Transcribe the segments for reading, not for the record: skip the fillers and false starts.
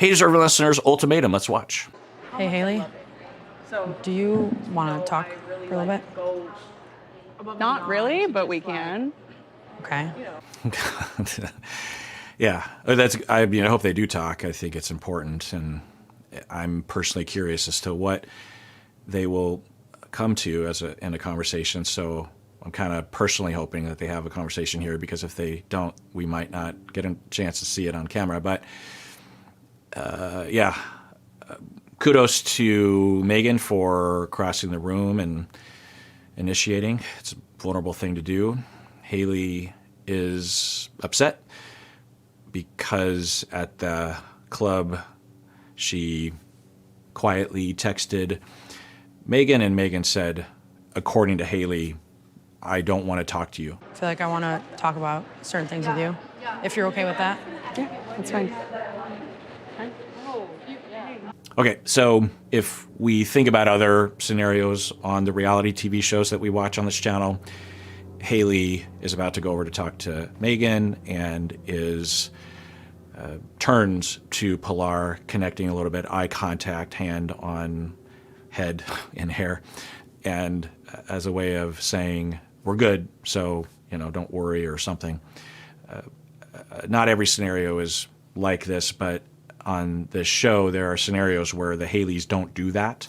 Hey, deserving listeners, Ultimatum. Let's watch. Hey, Haley. Do you want to talk for a little bit? Not really, but we can. Okay. Yeah, I hope they do talk. I think it's important, and I'm personally curious as to what they will come to in a conversation. So I'm kind of personally hoping that they have a conversation here, because if they don't, we might not get a chance to see it on camera. But kudos to Magan for crossing the room and initiating. It's a vulnerable thing to do. Haley is upset because at the club she quietly texted Magan, and Magan said, according to Haley, I don't want to talk to you. I feel like I want to talk about certain things with you, if you're okay with that. Yeah, that's fine. Okay, so if we think about other scenarios on the reality TV shows that we watch on this channel, Haley is about to go over to talk to Magan and turns to Pilar, connecting a little bit, eye contact, hand on head and hair, and as a way of saying, we're good, so, don't worry or something. Not every scenario is like this, but on this show, there are scenarios where the Haleys don't do that.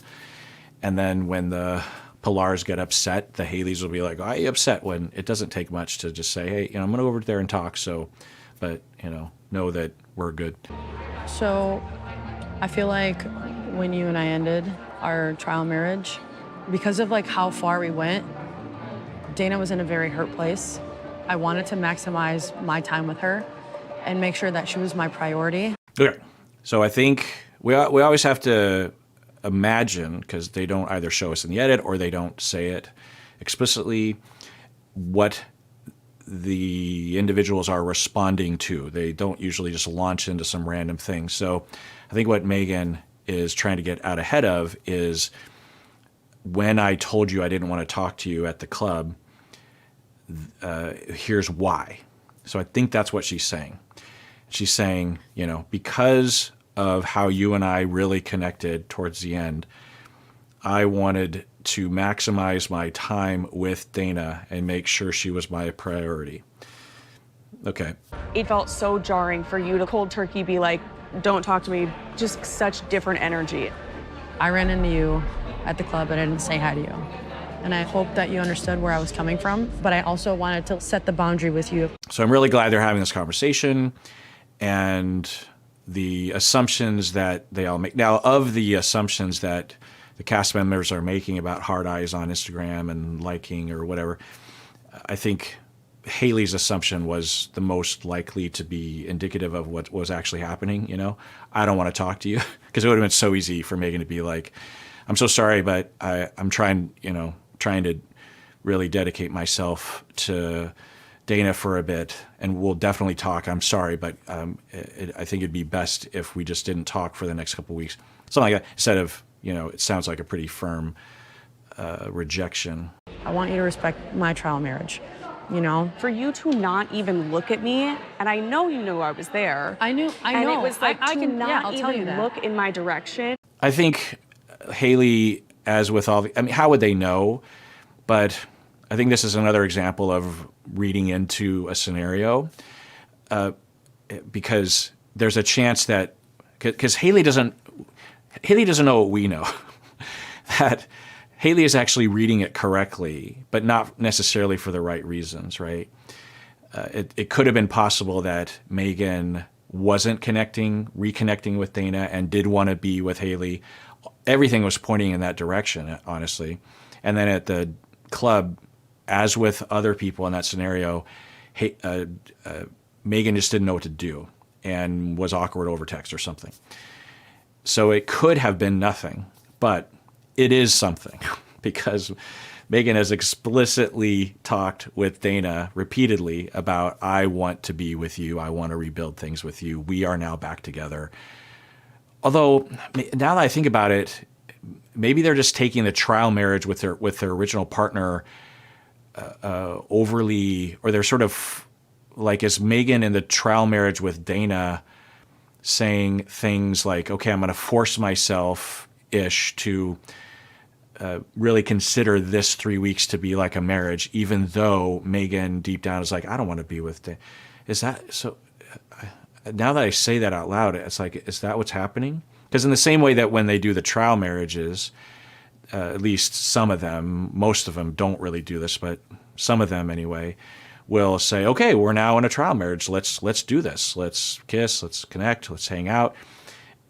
And then when the Pilars get upset, the Haleys will be like, "Why are you upset?" When it doesn't take much to just say, "Hey, I'm going to go over there and talk." So, but, know that we're good. So I feel like when you and I ended our trial marriage, because of how far we went, Dana was in a very hurt place. I wanted to maximize my time with her and make sure that she was my priority. Okay. So I think we always have to imagine, because they don't either show us in the edit or they don't say it explicitly, what the individuals are responding to. They don't usually just launch into some random thing. So I think what Magan is trying to get out ahead of is, when I told you I didn't want to talk to you at the club, here's why. So I think that's what she's saying. She's saying, because of how you and I really connected towards the end, I wanted to maximize my time with Dana and make sure she was my priority. Okay. It felt so jarring for you to cold turkey be like, don't talk to me, just such different energy. I ran into you at the club and I didn't say hi to you. And I hope that you understood where I was coming from, but I also wanted to set the boundary with you. So I'm really glad they're having this conversation, and the assumptions that they all make. Now, of the assumptions that the cast members are making about hard eyes on Instagram and liking or whatever, I think Haley's assumption was the most likely to be indicative of what was actually happening. I don't want to talk to you, because it would have been so easy for Magan to be like, I'm so sorry, but I'm trying to really dedicate myself to Dana for a bit, and we'll definitely talk. I'm sorry, but I think it'd be best if we just didn't talk for the next couple of weeks. Something like that, instead of, it sounds like a pretty firm rejection. I want you to respect my trial marriage, For you to not even look at me, and I know you knew I was there. I know. And it was like, I to can, not yeah, I'll even tell you that. look in my direction. I think Haley, as with all how would they know? But I think this is another example of reading into a scenario, because there's a chance that, because Haley doesn't know what we know, that Haley is actually reading it correctly, but not necessarily for the right reasons, right? It could have been possible that Magan wasn't reconnecting with Dana and did want to be with Haley. Everything was pointing in that direction, honestly. And then at the club, as with other people in that scenario, Magan just didn't know what to do and was awkward over text or something. So it could have been nothing, but it is something, because Magan has explicitly talked with Dana repeatedly about, I want to be with you. I want to rebuild things with you. We are now back together. Although, now that I think about it, maybe they're just taking the trial marriage with their original partner overly, or they're sort of like, is Magan in the trial marriage with Dana saying things like, okay, I'm going to force myself-ish to really consider this 3 weeks to be like a marriage, even though Magan deep down is like, I don't want to be with Dana. Is that so? Now that I say that out loud, it's like, is that what's happening? Because in the same way that when they do the trial marriages, at least some of them, most of them don't really do this, but some of them anyway, will say, okay, we're now in a trial marriage. Let's do this. Let's kiss. Let's connect. Let's hang out.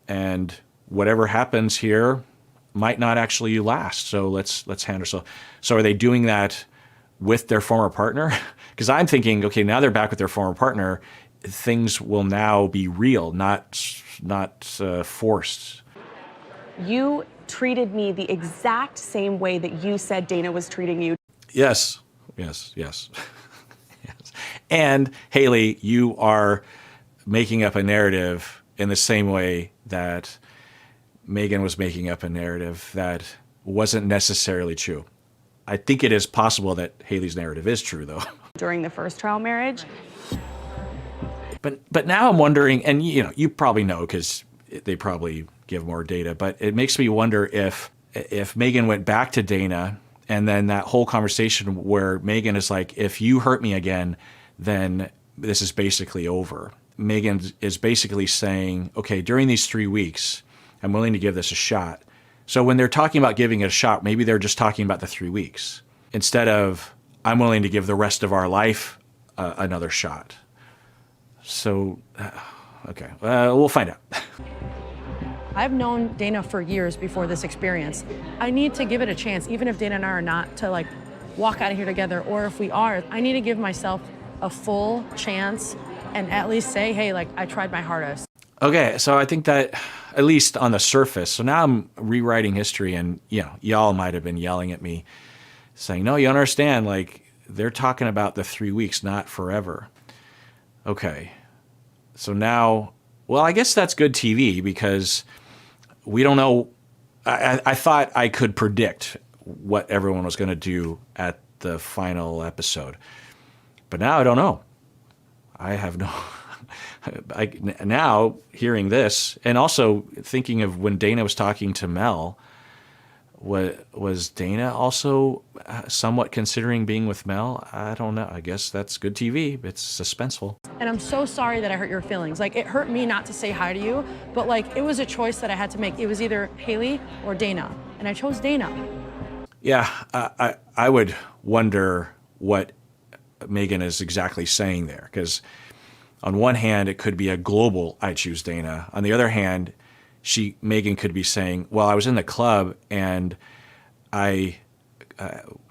And whatever happens here might not actually last. So let's handle. So are they doing that with their former partner? Because I'm thinking, okay, now they're back with their former partner. Things will now be real, not forced. You treated me the exact same way that you said Dana was treating you. Yes. Yes. And Haley, you are making up a narrative in the same way that Magan was making up a narrative that wasn't necessarily true. I think it is possible that Haley's narrative is true, though. During the first trial marriage. But now I'm wondering, and you probably know because they probably give more data, but it makes me wonder if Magan went back to Dana, and then that whole conversation where Magan is like, if you hurt me again, then this is basically over. Magan is basically saying, okay, during these 3 weeks, I'm willing to give this a shot. So when they're talking about giving it a shot, maybe they're just talking about the 3 weeks instead of, I'm willing to give the rest of our life another shot. So, okay, we'll find out. I've known Dana for years before this experience. I need to give it a chance, even if Dana and I are not, to like walk out of here together, or if we are, I need to give myself a full chance and at least say, hey, like, I tried my hardest. Okay, so I think that, at least on the surface, so now I'm rewriting history, and y'all might have been yelling at me saying, no, you understand, like, they're talking about the 3 weeks, not forever. Okay, so now, well, I guess that's good TV because we don't know. I thought I could predict what everyone was going to do at the final episode, but now I don't know. I have no. Now hearing this, and also thinking of when Dana was talking to Mel, was Dana also somewhat considering being with Mel? I don't know. I guess that's good TV. It's suspenseful. And I'm so sorry that I hurt your feelings. Like, it hurt me not to say hi to you, but like, it was a choice that I had to make. It was either Haley or Dana, and I chose Dana. Yeah, I would wonder what Magan is exactly saying there, because on one hand, it could be a global, I choose Dana. On the other hand, Magan could be saying, well, I was in the club and I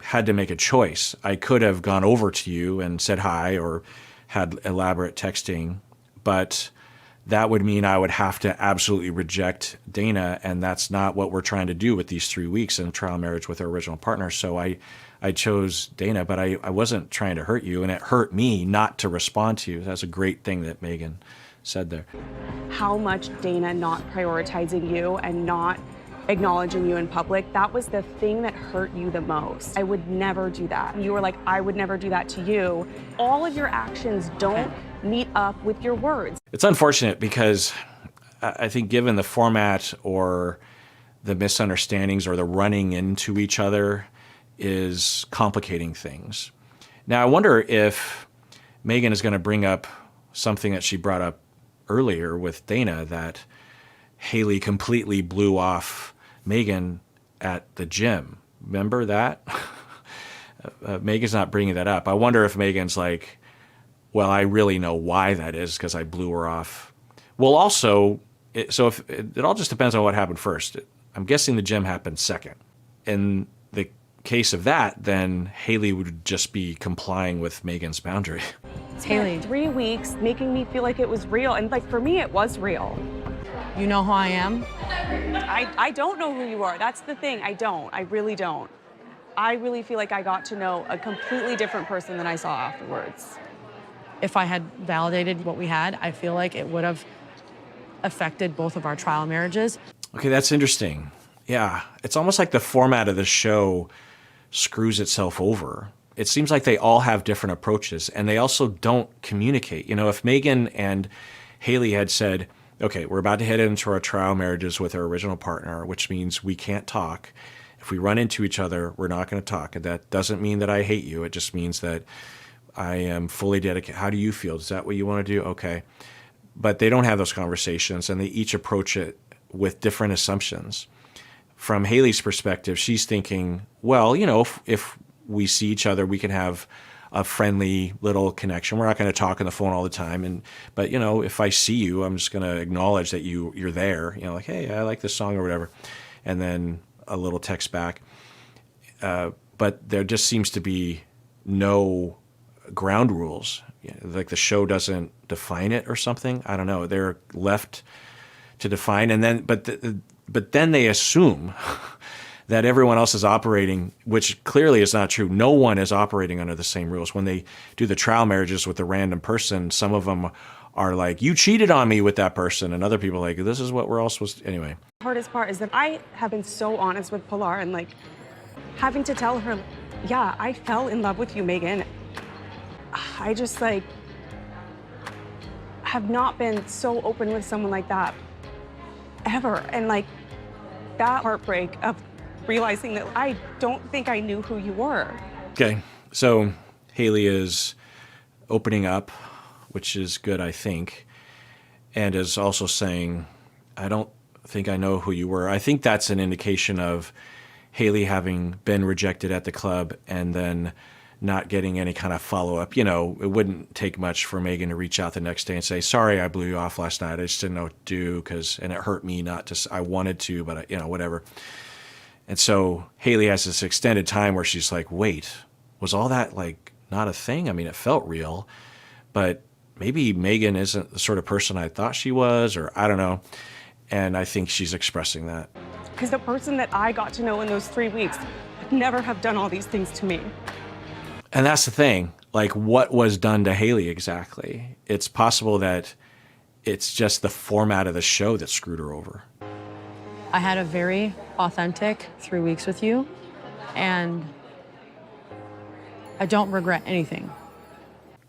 had to make a choice. I could have gone over to you and said hi or had elaborate texting, but that would mean I would have to absolutely reject Dana, and that's not what we're trying to do with these 3 weeks in trial marriage with our original partner. So I chose Dana, but I wasn't trying to hurt you, and it hurt me not to respond to you. That's a great thing that Magan said there. How much Dana not prioritizing you and not acknowledging you in public, that was the thing that hurt you the most. I would never do that. You were like, I would never do that to you. All of your actions don't meet up with your words. It's unfortunate because I think given the format or the misunderstandings or the running into each other is complicating things. Now, I wonder if Magan is going to bring up something that she brought up earlier with Dana, that Haley completely blew off Magan at the gym. Remember that? Megan's not bringing that up. I wonder if Megan's like, well, I really know why that is because I blew her off. Well, also, it all just depends on what happened first. I'm guessing the gym happened second. In the case of that, then Haley would just be complying with Megan's boundary. Haley, 3 weeks making me feel like it was real, and like for me, it was real. you know who I am? I don't know who you are. That's the thing. I don't. I really don't. I really feel like I got to know a completely different person than I saw afterwards. If I had validated what we had, I feel like it would have affected both of our trial marriages. Okay, that's interesting. Yeah, it's almost like the format of the show screws itself over. It seems like they all have different approaches, and they also don't communicate. You know, if Magan and Haley had said, okay, we're about to head into our trial marriages with our original partner, which means we can't talk. If we run into each other, we're not going to talk. And that doesn't mean that I hate you. It just means that I am fully dedicated. How do you feel? Is that what you want to do? Okay. But they don't have those conversations, and they each approach it with different assumptions. From Haley's perspective, she's thinking, well, if we see each other, we can have a friendly little connection. We're not going to talk on the phone all the time. But if I see you, I'm just going to acknowledge that you're there, like, hey, I like this song or whatever. And then a little text back. But there just seems to be no ground rules. Like the show doesn't define it or something. I don't know. They're left to define. And then, but then they assume that everyone else is operating, which clearly is not true. No one is operating under the same rules. When they do the trial marriages with a random person, some of them are like, you cheated on me with that person. And other people are like, this is what we're all supposed to, anyway. The hardest part is that I have been so honest with Pilar and like having to tell her, yeah, I fell in love with you, Magan. I just like have not been so open with someone like that ever. And like that heartbreak of realizing that I don't think I knew who you were. Okay, so Haley is opening up, which is good, I think, and is also saying, I don't think I know who you were. I think that's an indication of Haley having been rejected at the club and then not getting any kind of follow-up. It wouldn't take much for Magan to reach out the next day and say, sorry, I blew you off last night. I just didn't know what to do, and it hurt me not to, I wanted to, but whatever. And so Haley has this extended time where she's like, wait, was all that like not a thing? I mean, it felt real, but maybe Magan isn't the sort of person I thought she was, or I don't know. And I think she's expressing that. Because the person that I got to know in those 3 weeks would never have done all these things to me. And that's the thing, like what was done to Haley exactly? It's possible that it's just the format of the show that screwed her over. I had a very authentic 3 weeks with you, and I don't regret anything.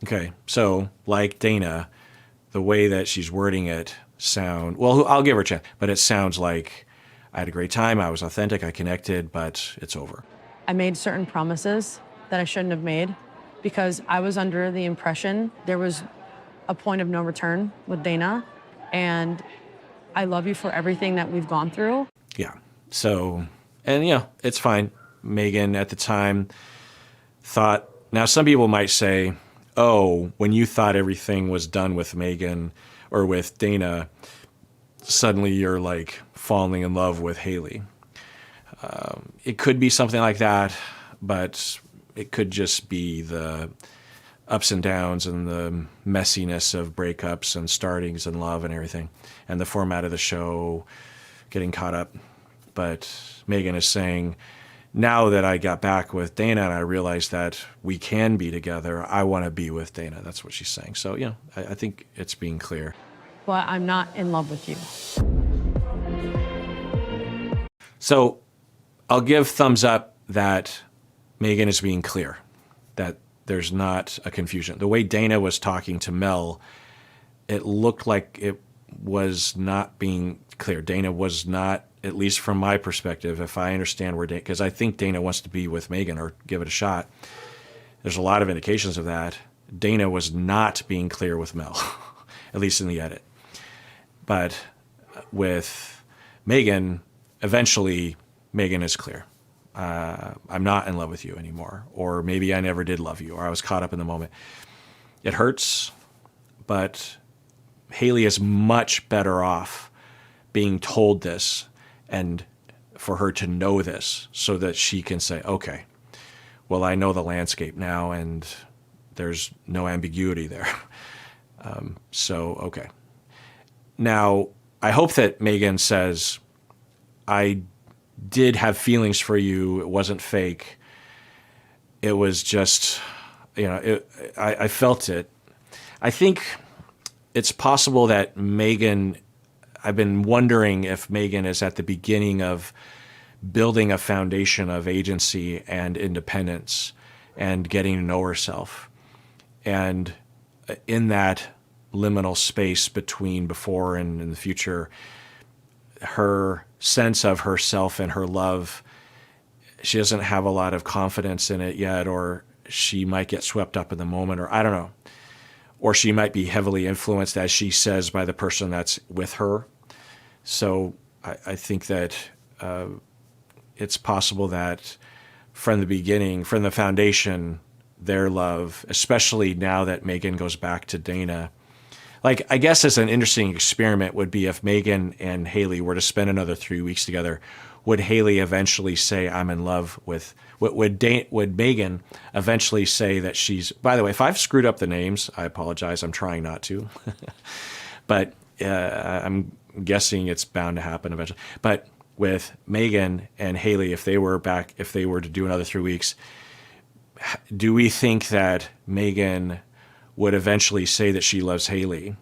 Okay, so like Dana, the way that she's wording it well, I'll give her a chance, but it sounds like I had a great time, I was authentic, I connected, but it's over. I made certain promises that I shouldn't have made because I was under the impression there was a point of no return with Dana, and I love you for everything that we've gone through. Yeah. So, and it's fine. Magan at the time thought, now some people might say, oh, when you thought everything was done with Magan or with Dana, suddenly you're like falling in love with Haley. It could be something like that, but it could just be the ups and downs and the messiness of breakups and startings and love and everything, and the format of the show getting caught up. But Magan is saying, now that I got back with Dana and I realized that we can be together, I want to be with Dana. That's what she's saying. So, I think it's being clear. But I'm not in love with you. So I'll give thumbs up that Magan is being clear, that there's not a confusion. The way Dana was talking to Mel, it looked like it was not being clear. Dana was not, at least from my perspective, if I understand where Dana, because I think Dana wants to be with Magan or give it a shot. There's a lot of indications of that. Dana was not being clear with Mel, at least in the edit. But with Magan, eventually Magan is clear. I'm not in love with you anymore, or maybe I never did love you, or I was caught up in the moment. It hurts, but Haley is much better off being told this and for her to know this so that she can say, okay, well, I know the landscape now and there's no ambiguity there. Okay. Now, I hope that Magan says, I did have feelings for you. It wasn't fake. It was just, I felt it. I think it's possible that Magan, I've been wondering if Magan is at the beginning of building a foundation of agency and independence and getting to know herself. And in that, liminal space between before and in the future. Her sense of herself and her love, she doesn't have a lot of confidence in it yet, or she might get swept up in the moment, or I don't know. Or she might be heavily influenced, as she says, by the person that's with her. So I think that it's possible that from the beginning, from the foundation, their love, especially now that Magan goes back to Dana. Like, I guess as an interesting experiment would be if Magan and Haley were to spend another 3 weeks together, would Haley eventually say, I'm in love with, would Magan eventually say that she's, by the way, if I've screwed up the names, I apologize. I'm trying not to. But I'm guessing it's bound to happen eventually. But with Magan and Haley, if they were to do another 3 weeks, do we think that Magan would eventually say that she loves Haley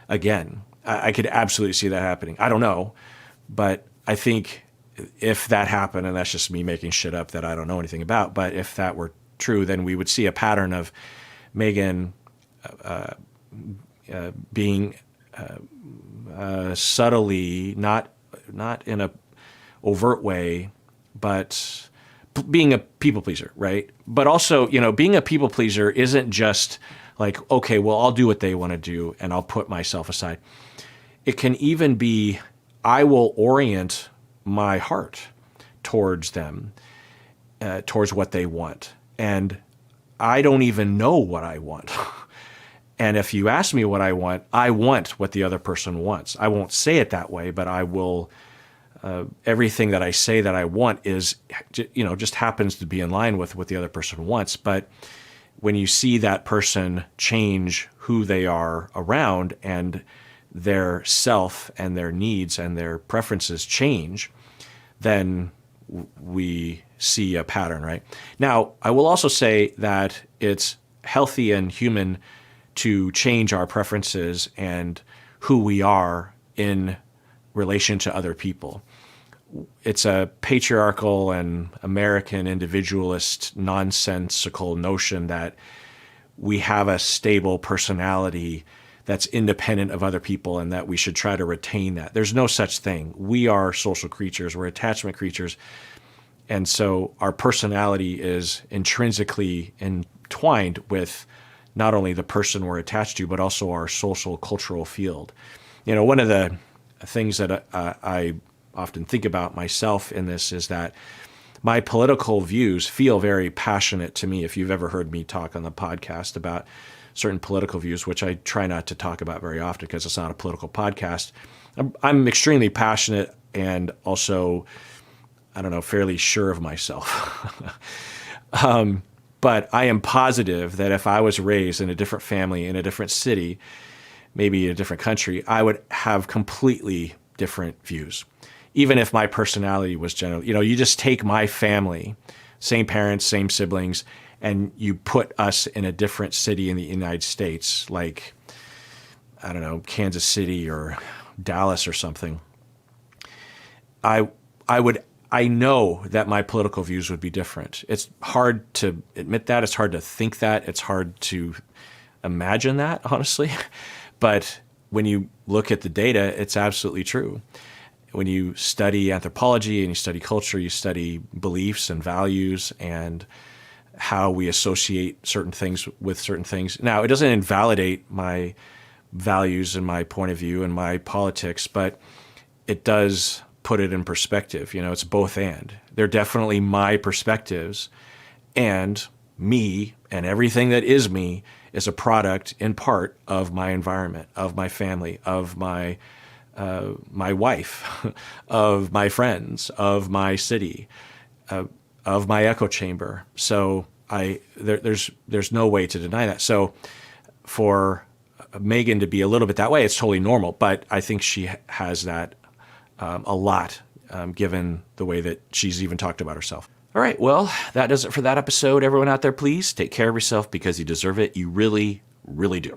again? I could absolutely see that happening. I don't know, but I think if that happened, and that's just me making shit up that I don't know anything about, but if that were true, then we would see a pattern of Magan being subtly, not in a overt way, but being a people pleaser, right? But also, being a people pleaser isn't just like, okay, well, I'll do what they want to do and I'll put myself aside. It can even be, I will orient my heart towards them, towards what they want. And I don't even know what I want. And if you ask me what I want what the other person wants. I won't say it that way, but I will, everything that I say that I want is, just happens to be in line with what the other person wants. But when you see that person change who they are around and their self and their needs and their preferences change, then we see a pattern, right? Now, I will also say that it's healthy and human to change our preferences and who we are in relation to other people. It's a patriarchal and American individualist nonsensical notion that we have a stable personality that's independent of other people and that we should try to retain that. There's no such thing. We are social creatures. We're attachment creatures. And so our personality is intrinsically entwined with not only the person we're attached to, but also our social cultural field. One of the things that I often think about myself in this is that my political views feel very passionate to me. If you've ever heard me talk on the podcast about certain political views, which I try not to talk about very often because it's not a political podcast, I'm extremely passionate and also, fairly sure of myself. But I am positive that if I was raised in a different family, in a different city, maybe a different country, I would have completely different views. Even if my personality was generally, you just take my family, same parents, same siblings, and you put us in a different city in the United States, like, I don't know, Kansas City or Dallas or something. I know that my political views would be different. It's hard to admit that. It's hard to think that. It's hard to imagine that, honestly. But when you look at the data, it's absolutely true. When you study anthropology and you study culture, you study beliefs and values and how we associate certain things with certain things. Now, it doesn't invalidate my values and my point of view and my politics, but it does put it in perspective. It's both and. They're definitely my perspectives, and me and everything that is me is a product in part of my environment, of my family, of my wife, of my friends, of my city, of my echo chamber. So there's no way to deny that. So for Magan to be a little bit that way, it's totally normal. But I think she has that a lot, given the way that she's even talked about herself. All right, well, that does it for that episode. Everyone out there, please take care of yourself because you deserve it. You really, really do.